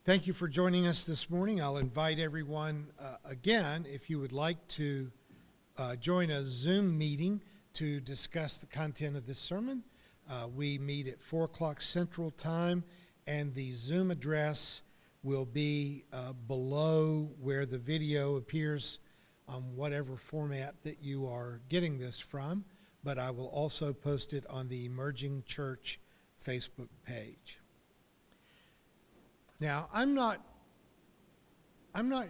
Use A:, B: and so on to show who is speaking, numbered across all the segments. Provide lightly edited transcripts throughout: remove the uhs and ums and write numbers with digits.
A: Thank you for joining us this morning. I'll invite everyone again, if you would like to join a Zoom meeting to discuss the content of this sermon. We meet at 4 o'clock Central Time, and the Zoom address will be below where the video appears on whatever format that you are getting this from, but I will also post it on the Emerging Church Facebook page. Now, I'm not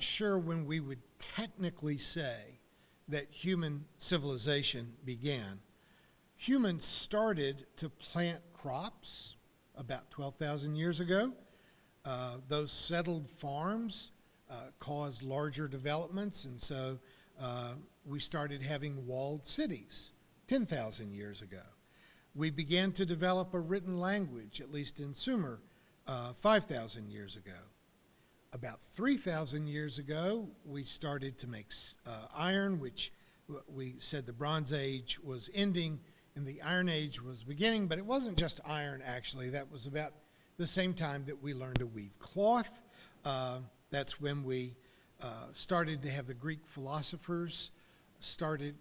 A: sure when we would technically say that human civilization began. Humans started to plant crops about 12,000 years ago. Those settled farms caused larger developments, and so we started having walled cities 10,000 years ago. We began to develop a written language, at least in Sumer, 5,000 years ago. About 3,000 years ago, we started to make iron, which we said the Bronze Age was ending and the Iron Age was beginning, but it wasn't just iron, actually. That was about the same time that we learned to weave cloth. That's when we started to have the Greek philosophers starting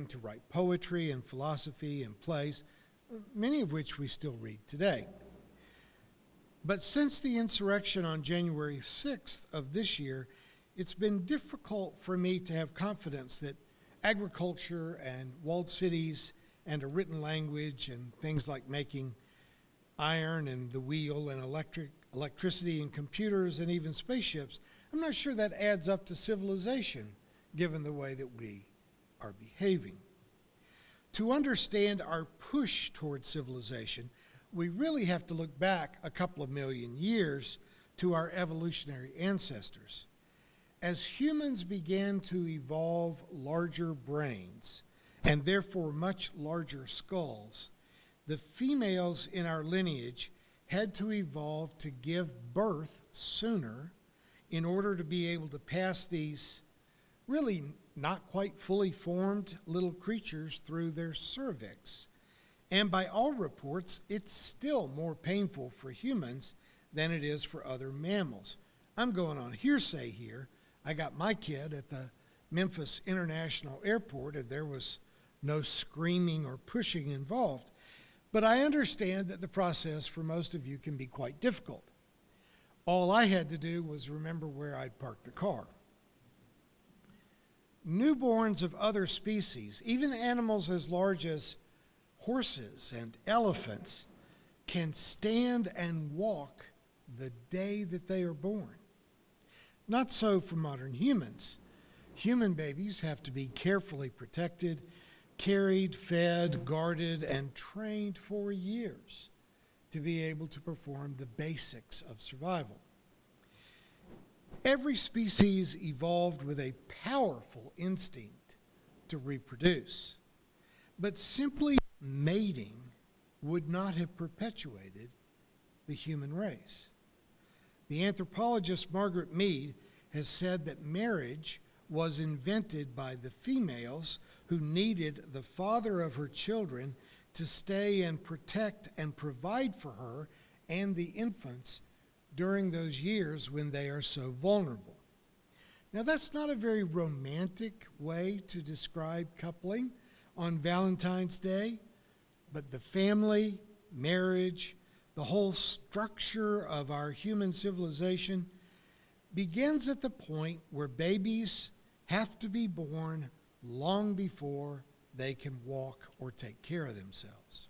A: to write poetry and philosophy and plays, many of which we still read today. But since the insurrection on January 6th of this year, it's been difficult for me to have confidence that agriculture and walled cities and a written language and things like making iron and the wheel and electricity and computers and even spaceships, I'm not sure that adds up to civilization given the way that we are behaving. To understand our push toward civilization, we really have to look back a couple of million years to our evolutionary ancestors. As humans began to evolve larger brains, and therefore much larger skulls, the females in our lineage had to evolve to give birth sooner in order to be able to pass these really not quite fully formed little creatures through their cervix. And by all reports, it's still more painful for humans than it is for other mammals. I'm going on hearsay here. I got my kid at the Memphis International Airport, and there was no screaming or pushing involved. But I understand that the process for most of you can be quite difficult. All I had to do was remember where I'd parked the car. Newborns of other species, even animals as large as horses and elephants, can stand and walk the day that they are born. Not so for modern humans. Human babies have to be carefully protected, carried, fed, guarded, and trained for years to be able to perform the basics of survival. Every species evolved with a powerful instinct to reproduce, but simply mating would not have perpetuated the human race. The anthropologist Margaret Mead has said that marriage was invented by the females who needed the father of her children to stay and protect and provide for her and the infants during those years when they are so vulnerable. Now, that's not a very romantic way to describe coupling on Valentine's Day, but the family, marriage, the whole structure of our human civilization begins at the point where babies have to be born long before they can walk or take care of themselves.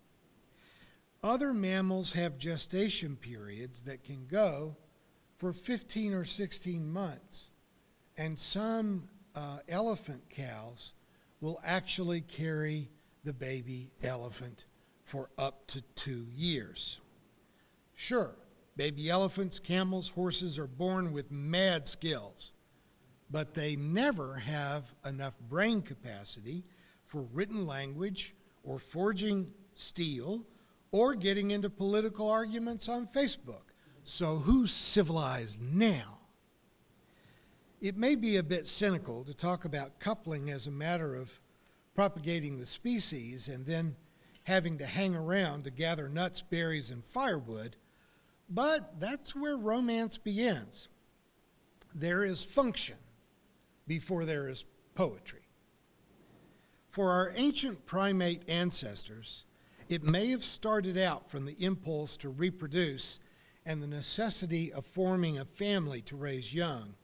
A: Other mammals have gestation periods that can go for 15 or 16 months, and some elephant cows will actually carry the baby elephant for up to 2 years. Sure, baby elephants, camels, horses are born with mad skills, but they never have enough brain capacity for written language or forging steel or getting into political arguments on Facebook. So who's civilized now? It may be a bit cynical to talk about coupling as a matter of propagating the species and then having to hang around to gather nuts, berries, and firewood, But that's where romance begins. There is function before there is poetry. For our ancient primate ancestors, it may have started out from the impulse to reproduce and the necessity of forming a family to raise young.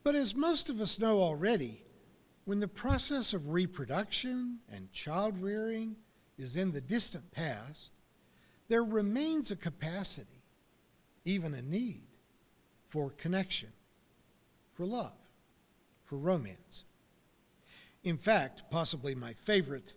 A: But as most of us know already, when the process of reproduction and child rearing is in the distant past, there remains a capacity, even a need, for connection, for love, for romance. In fact, possibly my favorite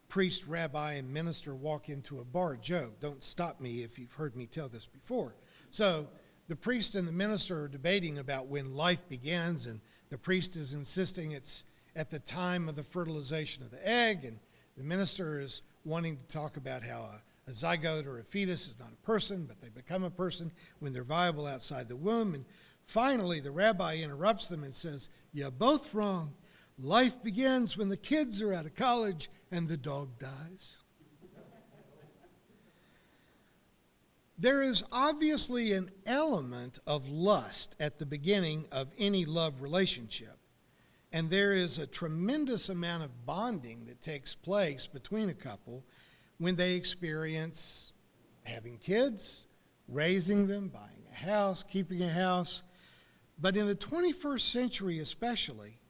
A: priest, rabbi, and minister walk into a bar joke. Don't stop me if you've heard me tell this before. So the priest and the minister are debating about when life begins, and the priest is insisting it's at the time of the fertilization of the egg, and the minister is wanting to talk about how a zygote or a fetus is not a person, but they become a person when they're viable outside the womb. And finally, the rabbi interrupts them and says, "You're both wrong. Life begins when the kids are out of college and the dog dies." There is obviously an element of lust at the beginning of any love relationship. And there is a tremendous amount of bonding that takes place between a couple when they experience having kids, raising them, buying a house, keeping a house. But in the 21st century especially,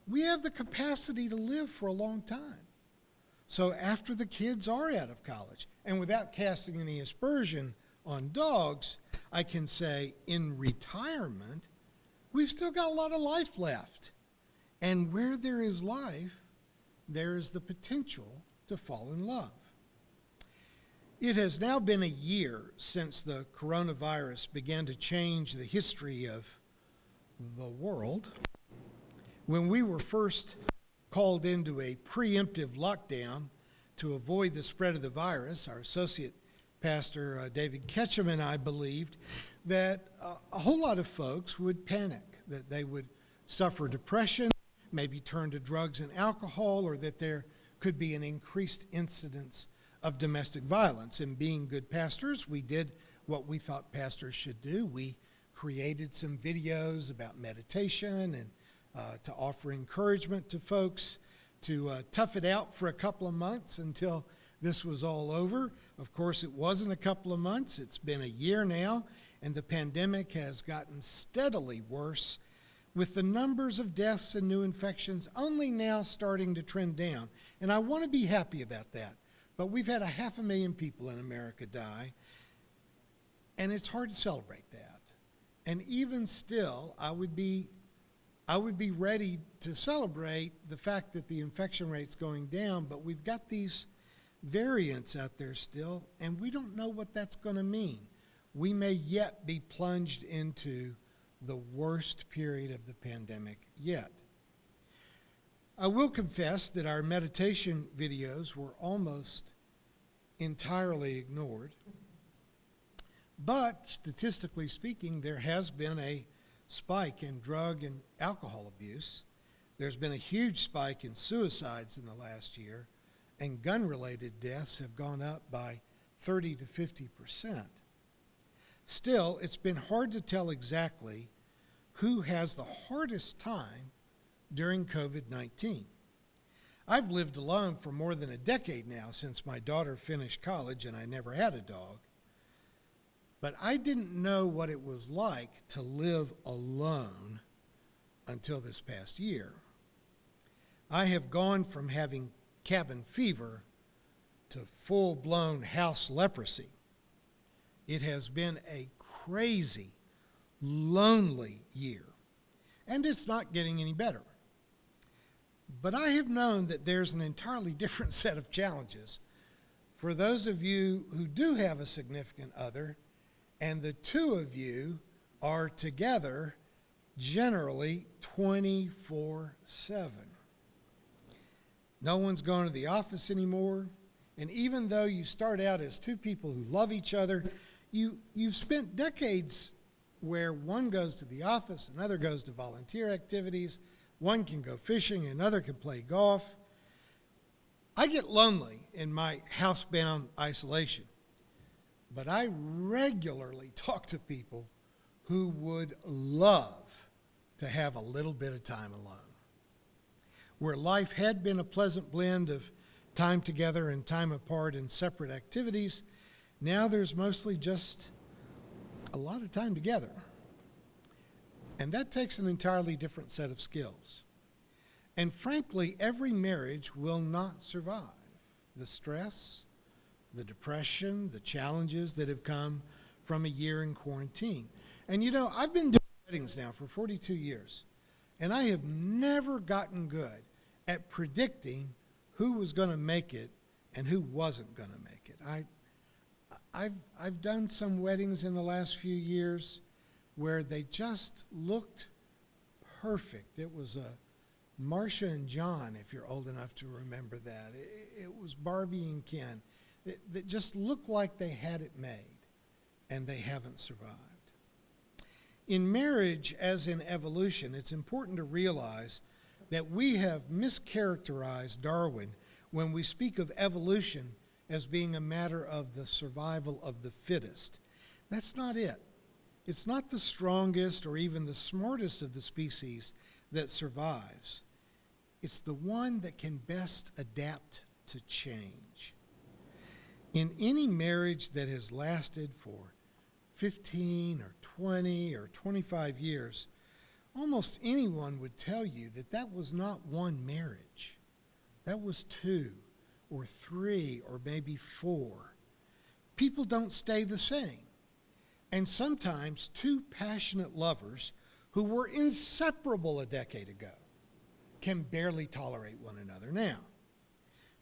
A: we have the capacity to live for a long time. So after the kids are out of college, and without casting any aspersion on dogs, I can say in retirement, we've still got a lot of life left. And where there is life, there is the potential to fall in love. It has now been a year since the coronavirus began to change the history of the world. When we were first called into a preemptive lockdown to avoid the spread of the virus, our associate pastor, David Ketchum, and I believed that a whole lot of folks would panic, that they would suffer depression, maybe turn to drugs and alcohol, or that there could be an increased incidence of domestic violence. And being good pastors, we did what we thought pastors should do. We created some videos about meditation and to offer encouragement to folks to tough it out for a couple of months until this was all over. Of course, it wasn't a couple of months. It's been a year now, and the pandemic has gotten steadily worse, with the numbers of deaths and new infections only now starting to trend down. And I want to be happy about that. But we've had 500,000 people in America die, and it's hard to celebrate that. And even still, I would be ready to celebrate the fact that the infection rate's going down, but we've got these variants out there still, and we don't know what that's going to mean. We may yet be plunged into the worst period of the pandemic yet. I will confess that our meditation videos were almost entirely ignored, but statistically speaking, there has been a spike in drug and alcohol abuse. There's been a huge spike in suicides in the last year, and gun-related deaths have gone up by 30 to 50%. Still, it's been hard to tell exactly who has the hardest time during COVID-19. I've lived alone for more than a decade now since my daughter finished college, and I never had a dog. But I didn't know what it was like to live alone until this past year. I have gone from having cabin fever to full-blown house leprosy. It has been a crazy, lonely year, and it's not getting any better. But I have known that there's an entirely different set of challenges for those of you who do have a significant other, and the two of you are together generally 24/7. No one's going to the office anymore, and even though you start out as two people who love each other, you've spent decades where one goes to the office, another goes to volunteer activities, one can go fishing, another can play golf. I get lonely in my housebound isolation. But I regularly talk to people who would love to have a little bit of time alone. Where life had been a pleasant blend of time together and time apart in separate activities, now there's mostly just a lot of time together. And that takes an entirely different set of skills. And frankly, every marriage will not survive the stress, the depression, the challenges that have come from a year in quarantine. And you know, I've been doing weddings now for 42 years, and I have never gotten good at predicting who was going to make it and who wasn't going to make it. I've done some weddings in the last few years where they just looked perfect. It was a Marcia and John, if you're old enough to remember that. It was Barbie and Ken. That just looked like they had it made, and they haven't survived. In marriage, as in evolution, it's important to realize that we have mischaracterized Darwin when we speak of evolution as being a matter of the survival of the fittest. That's not it. It's not the strongest or even the smartest of the species that survives. It's the one that can best adapt to change. In any marriage that has lasted for 15 or 20 or 25 years, almost anyone would tell you that that was not one marriage. That was 2 or 3 or maybe 4. People don't stay the same. And sometimes 2 passionate lovers who were inseparable a decade ago can barely tolerate one another now.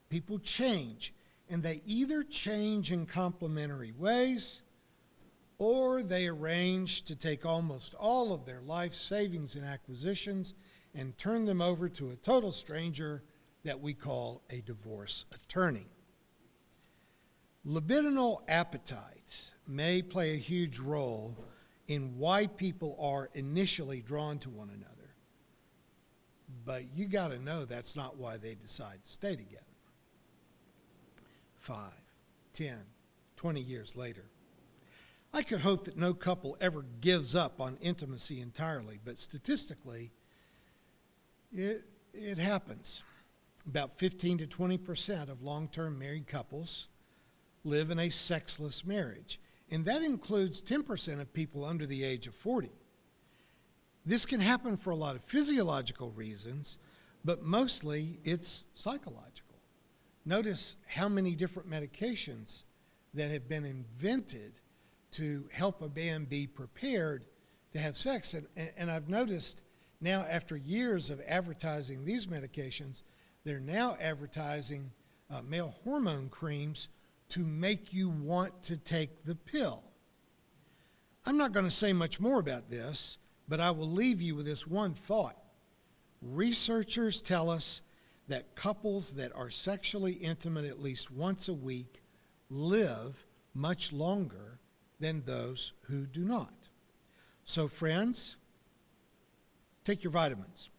A: People change, and they either change in complementary ways, or they arrange to take almost all of their life savings and acquisitions and turn them over to a total stranger that we call a divorce attorney. Libidinal appetite may play a huge role in why people are initially drawn to one another. But you got to know that's not why they decide to stay together. 5, 10, 20 years later. I could hope that no couple ever gives up on intimacy entirely, but statistically, it happens. About 15 to 20% of long-term married couples live in a sexless marriage, and that includes 10% of people under the age of 40. This can happen for a lot of physiological reasons, but mostly it's psychological. Notice how many different medications that have been invented to help a man be prepared to have sex. And I've noticed now, after years of advertising these medications, they're now advertising male hormone creams to make you want to take the pill. I'm not going to say much more about this, but I will leave you with this one thought. Researchers tell us that couples that are sexually intimate at least once a week live much longer than those who do not. So friends, take your vitamins.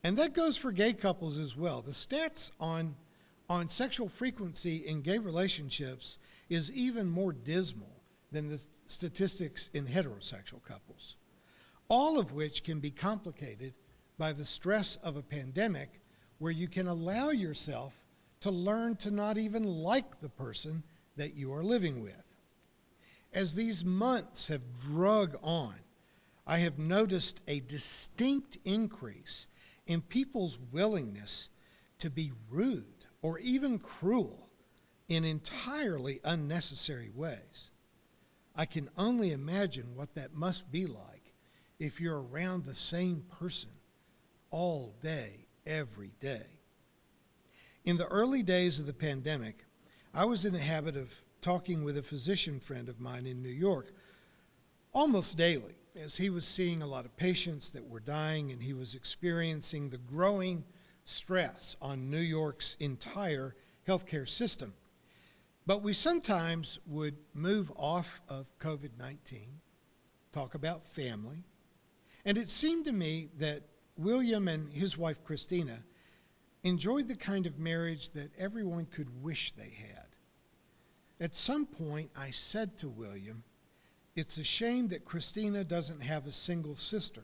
A: And that goes for gay couples as well. The stats on sexual frequency in gay relationships is even more dismal than the statistics in heterosexual couples, all of which can be complicated by the stress of a pandemic where you can allow yourself to learn to not even like the person that you are living with. As these months have drug on, I have noticed a distinct increase in people's willingness to be rude or even cruel in entirely unnecessary ways. I can only imagine what that must be like if you're around the same person all day, every day. In the early days of the pandemic, I was in the habit of talking with a physician friend of mine in New York almost daily, as he was seeing a lot of patients that were dying, and he was experiencing the growing stress on New York's entire healthcare system. But we sometimes would move off of COVID-19, talk about family, and it seemed to me that William and his wife Christina enjoyed the kind of marriage that everyone could wish they had. At some point, I said to William, "It's a shame that Christina doesn't have a single sister."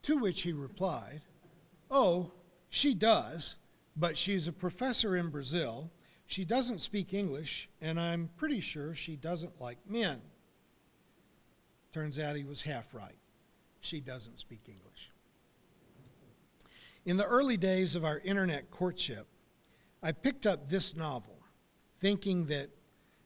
A: To which he replied, "Oh, she does, but she's a professor in Brazil. She doesn't speak English, and I'm pretty sure she doesn't like men." Turns out he was half right. She doesn't speak English. In the early days of our internet courtship, I picked up this novel, thinking that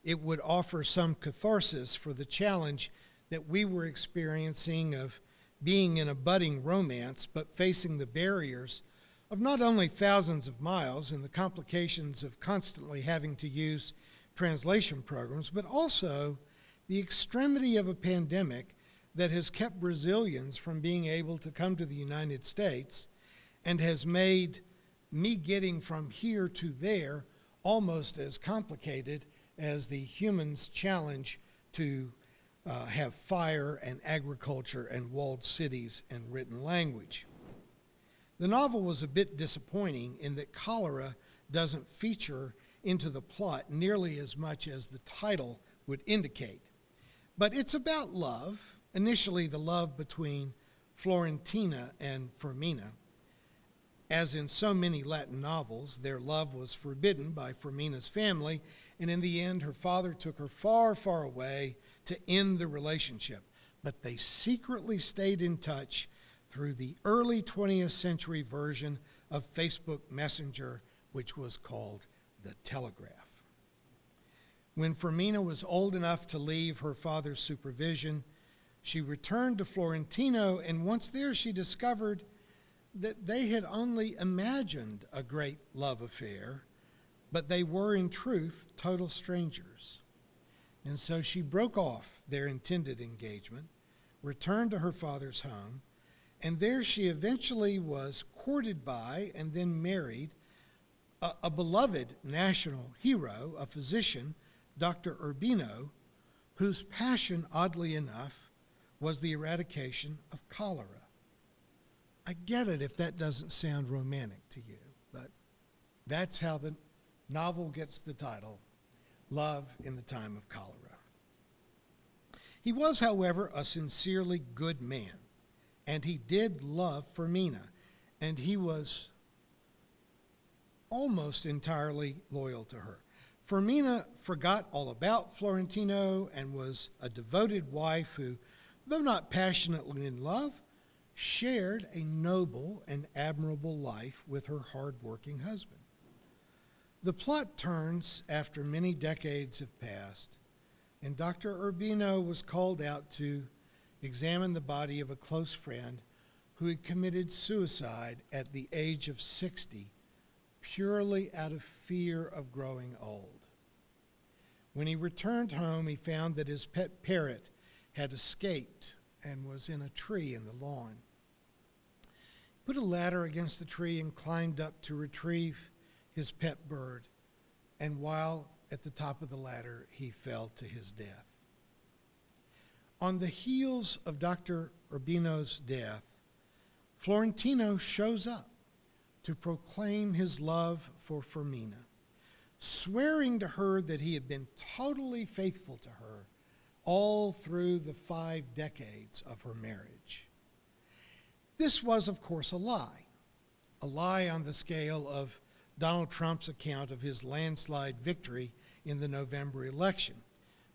A: it would offer some catharsis for the challenge that we were experiencing of being in a budding romance, but facing the barriers of not only thousands of miles and the complications of constantly having to use translation programs, but also the extremity of a pandemic that has kept Brazilians from being able to come to the United States and has made me getting from here to there almost as complicated as the humans' challenge to have fire and agriculture and walled cities and written language. The novel was a bit disappointing in that cholera doesn't feature into the plot nearly as much as the title would indicate. But it's about love, initially the love between Florentina and Firmina. As in so many Latin novels, their love was forbidden by Firmina's family, and in the end, her father took her far, far away to end the relationship. But they secretly stayed in touch through the early 20th century version of Facebook Messenger, which was called the Telegraph. When Firmina was old enough to leave her father's supervision, she returned to Florentino, and once there she discovered that they had only imagined a great love affair, but they were in truth total strangers. And so she broke off their intended engagement, returned to her father's home, and there she eventually was courted by and then married a beloved national hero, a physician, Dr. Urbino, whose passion, oddly enough, was the eradication of cholera. I get it if that doesn't sound romantic to you, but that's how the novel gets the title, Love in the Time of Cholera. He was, however, a sincerely good man, and he did love Firmina, and he was almost entirely loyal to her. Firmina forgot all about Florentino and was a devoted wife who, though not passionately in love, shared a noble and admirable life with her hard-working husband. The plot turns after many decades have passed, and Dr. Urbino was called out to examine the body of a close friend who had committed suicide at the age of 60, purely out of fear of growing old. When he returned home, he found that his pet parrot had escaped and was in a tree in the lawn. He put a ladder against the tree and climbed up to retrieve his pet bird, and while at the top of the ladder, he fell to his death. On the heels of Dr. Urbino's death, Florentino shows up to proclaim his love for Firmina, swearing to her that he had been totally faithful to her all through the 5 decades of her marriage. This was, of course, a lie on the scale of Donald Trump's account of his landslide victory in the November election.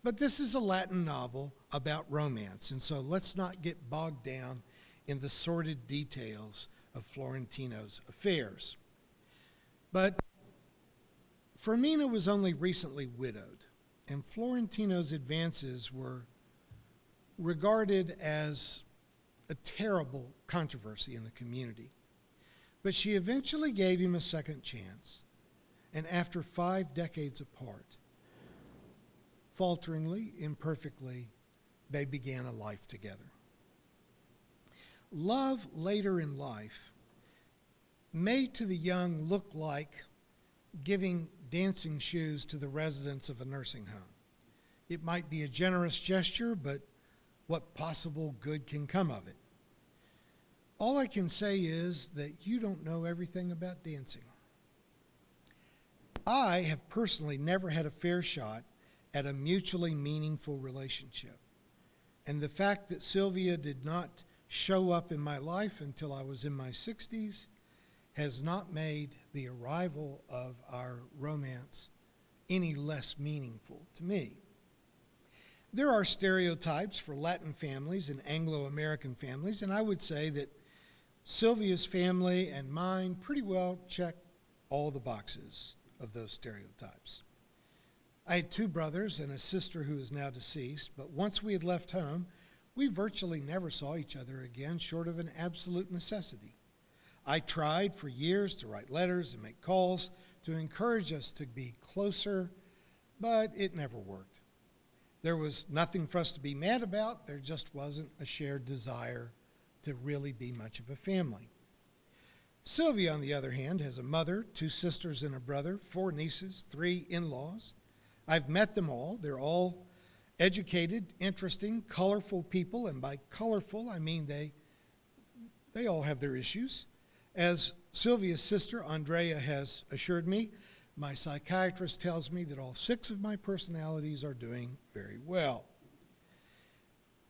A: But this is a Latin novel about romance, and so let's not get bogged down in the sordid details of Florentino's affairs. But Firmina was only recently widowed, and Florentino's advances were regarded as a terrible controversy in the community. But she eventually gave him a second chance, and after 5 decades apart, falteringly, imperfectly, they began a life together. Love later in life may to the young look like giving dancing shoes to the residents of a nursing home. It might be a generous gesture, but what possible good can come of it? All I can say is that you don't know everything about dancing. I have personally never had a fair shot at a mutually meaningful relationship. And the fact that Sylvia did not show up in my life until I was in my 60s has not made the arrival of our romance any less meaningful to me. There are stereotypes for Latin families and Anglo-American families, and I would say that Sylvia's family and mine pretty well check all the boxes of those stereotypes. I had 2 brothers and a sister who is now deceased, but once we had left home, we virtually never saw each other again, short of an absolute necessity. I tried for years to write letters and make calls to encourage us to be closer, but it never worked. There was nothing for us to be mad about. There just wasn't a shared desire to really be much of a family. Sylvia, on the other hand, has a mother, 2 sisters and a brother, 4 nieces, 3 in-laws. I've met them all. They're all educated, interesting, colorful people, and by colorful, I mean they all have their issues. As Sylvia's sister, Andrea, has assured me, my psychiatrist tells me that all 6 of my personalities are doing very well.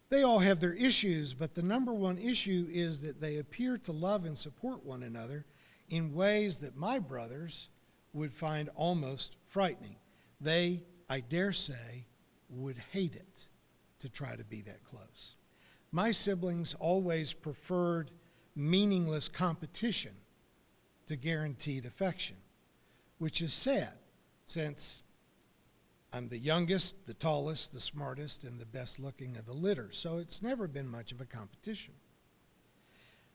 A: They all have their issues, but the number one issue is that they appear to love and support one another in ways that my brothers would find almost frightening. They, I dare say, would hate it to try to be that close. My siblings always preferred meaningless competition to guaranteed affection, which is sad since I'm the youngest, the tallest, the smartest, and the best looking of the litter, so it's never been much of a competition.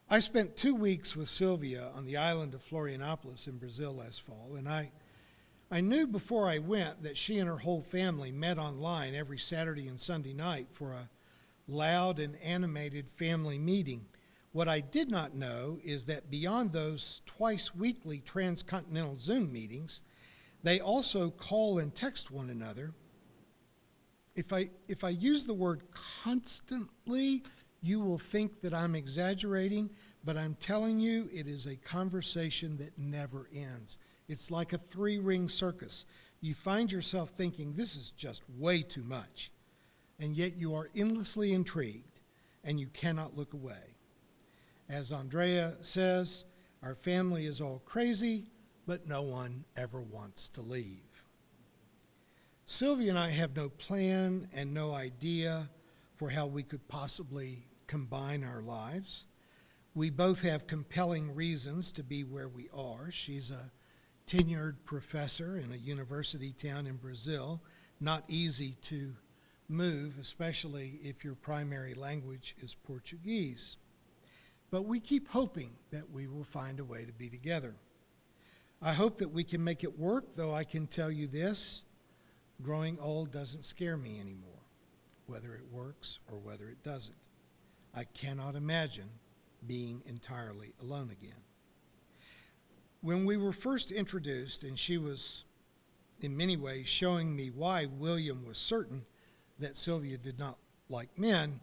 A: I spent 2 weeks with Sylvia on the island of Florianopolis in Brazil last fall, and I knew before I went that she and her whole family met online every Saturday and Sunday night for a loud and animated family meeting. What I did not know is that beyond those twice weekly transcontinental Zoom meetings, they also call and text one another. If I use the word constantly, you will think that I'm exaggerating, but I'm telling you it is a conversation that never ends. It's like a 3-ring circus. You find yourself thinking, this is just way too much, and yet you are endlessly intrigued, and you cannot look away. As Andrea says, our family is all crazy, but no one ever wants to leave. Sylvia and I have no plan and no idea for how we could possibly combine our lives. We both have compelling reasons to be where we are. She's a tenured professor in a university town in Brazil, not easy to move, especially if your primary language is Portuguese. But we keep hoping that we will find a way to be together. I hope that we can make it work, though I can tell you this, growing old doesn't scare me anymore, whether it works or whether it doesn't. I cannot imagine being entirely alone again. When we were first introduced, and she was in many ways showing me why William was certain that Sylvia did not like men,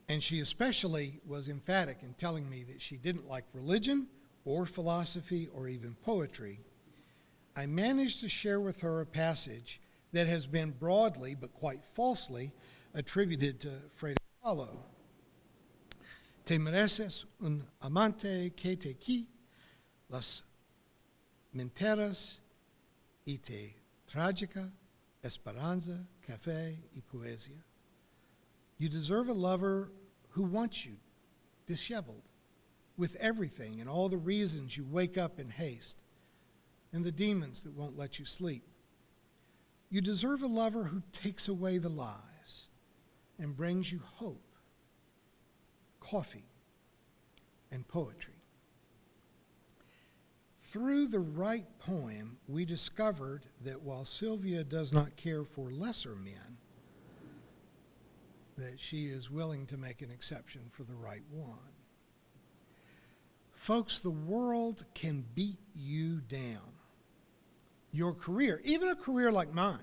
A: and she especially was emphatic in telling me that she didn't like religion or philosophy or even poetry, I managed to share with her a passage that has been broadly, but quite falsely, attributed to Frei Paulo. Te mereces un amante que te qui las mentiras y te trágica esperanza, café y poesia. You deserve a lover who wants you disheveled, with everything and all the reasons you wake up in haste, and the demons that won't let you sleep. You deserve a lover who takes away the lies and brings you hope, coffee, and poetry. Through the right poem, we discovered that while Sylvia does not care for lesser men, that she is willing to make an exception for the right one. Folks, the world can beat you down. Your career, even a career like mine,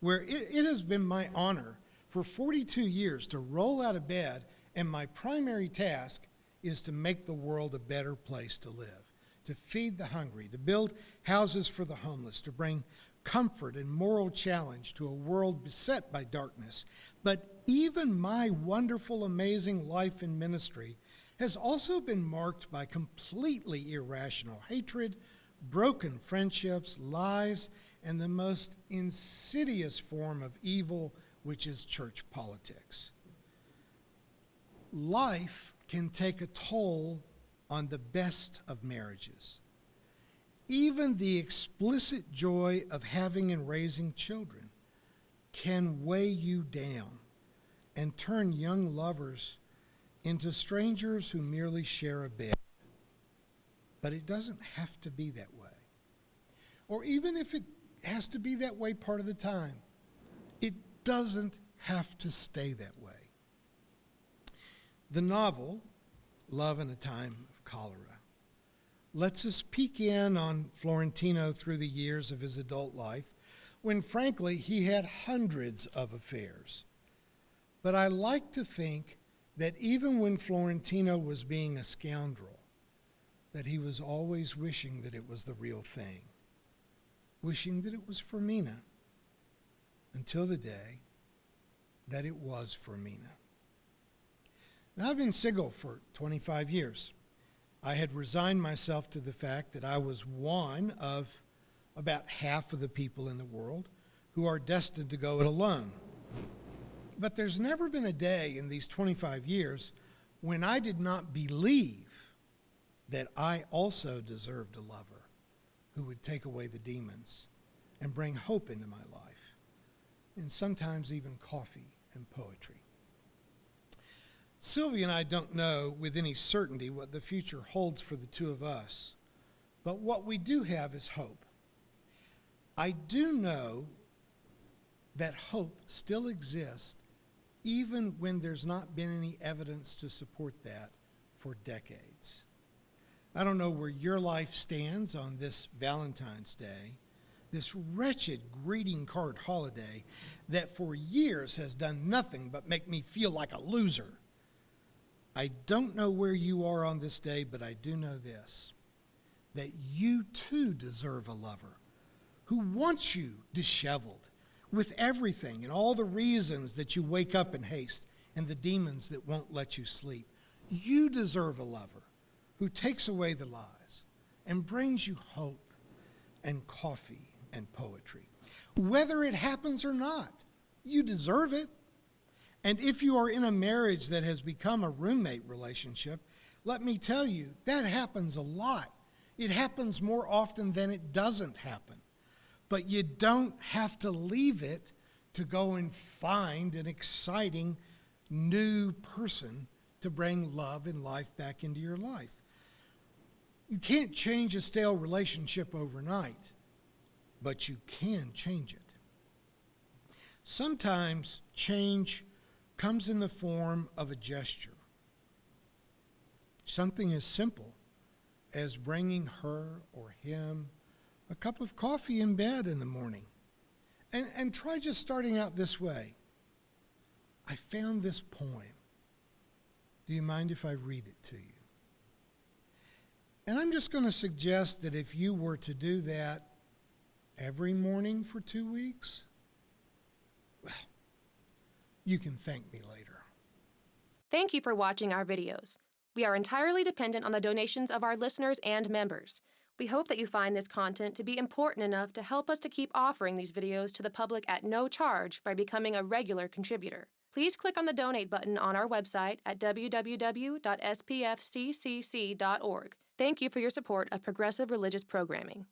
A: where it has been my honor for 42 years to roll out of bed, and my primary task is to make the world a better place to live, to feed the hungry, to build houses for the homeless, to bring comfort and moral challenge to a world beset by darkness. But even my wonderful, amazing life in ministry has also been marked by completely irrational hatred, broken friendships, lies, and the most insidious form of evil, which is church politics. Life can take a toll on the best of marriages. Even the explicit joy of having and raising children can weigh you down and turn young lovers into strangers who merely share a bed. But it doesn't have to be that way. Or even if it has to be that way part of the time, it doesn't have to stay that way. The novel, Love in a Time of Cholera, lets us peek in on Florentino through the years of his adult life, when frankly he had hundreds of affairs. But I like to think that even when Florentino was being a scoundrel, that he was always wishing that it was the real thing, wishing that it was for Mina, until the day that it was for Mina. Now, I've been single for 25 years. I had resigned myself to the fact that I was one of about half of the people in the world who are destined to go it alone. But there's never been a day in these 25 years when I did not believe that I also deserved a lover who would take away the demons and bring hope into my life, and sometimes even coffee and poetry. Sylvia and I don't know with any certainty what the future holds for the two of us, but what we do have is hope. I do know that hope still exists even when there's not been any evidence to support that for decades. I don't know where your life stands on this Valentine's Day, this wretched greeting card holiday that for years has done nothing but make me feel like a loser. I don't know where you are on this day, but I do know this, that you too deserve a lover who wants you disheveled with everything and all the reasons that you wake up in haste and the demons that won't let you sleep. You deserve a lover who takes away the lies and brings you hope and coffee and poetry. Whether it happens or not, you deserve it. And if you are in a marriage that has become a roommate relationship, let me tell you, that happens a lot. It happens more often than it doesn't happen. But you don't have to leave it to go and find an exciting new person to bring love and life back into your life. You can't change a stale relationship overnight, but you can change it. Sometimes change comes in the form of a gesture. Something as simple as bringing her or him a cup of coffee in bed in the morning. And try just starting out this way. I found this poem. Do you mind if I read it to you? And I'm just going to suggest that if you were to do that every morning for 2 weeks, well, you can thank me later.
B: Thank you for watching our videos. We are entirely dependent on the donations of our listeners and members. We hope that you find this content to be important enough to help us to keep offering these videos to the public at no charge by becoming a regular contributor. Please click on the donate button on our website at www.spfccc.org. Thank you for your support of progressive religious programming.